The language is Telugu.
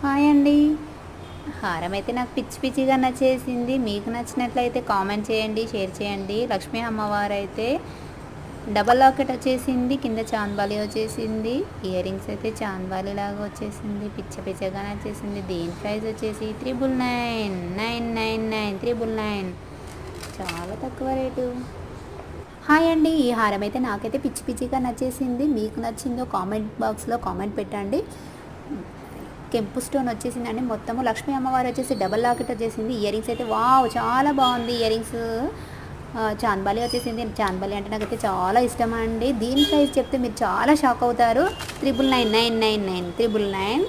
హాయ్ అండి. హారం అయితే నాకు పిచ్చి పిచ్చిగా నచ్చేసింది. మీకు నచ్చినట్లయితే కామెంట్ చేయండి, షేర్ చేయండి. లక్ష్మీ అమ్మవారైతే డబల్ లాకెట్ వచ్చేసింది, కింద చాంద్బాలి వచ్చేసింది. ఇయర్ రింగ్స్ అయితే చాంద్బాలి లాగా వచ్చేసింది, పిచ్చగా నచ్చేసింది. దీని ప్రైస్ వచ్చేసి 999 చాలా తక్కువ రేటు. హాయ్ అండి. ఈ హారం అయితే నాకైతే పిచ్చిగా నచ్చేసింది. మీకు నచ్చిందో కామెంట్ బాక్స్లో కామెంట్ పెట్టండి. కెంపు స్టోన్ వచ్చేసిందండి. మొత్తము లక్ష్మీ అమ్మవారు వచ్చేసి డబల్ లాకెట్ వచ్చేసింది. ఇయర్ రింగ్స్ అయితే వావ్ చాలా బాగుంది. ఇయర్ రింగ్స్ చాంద్బాలి వచ్చేసింది. చాంద్బాలి అంటే నాకైతే చాలా ఇష్టం అండి. దీని ప్రైస్ చెప్తే మీరు చాలా షాక్ అవుతారు. 999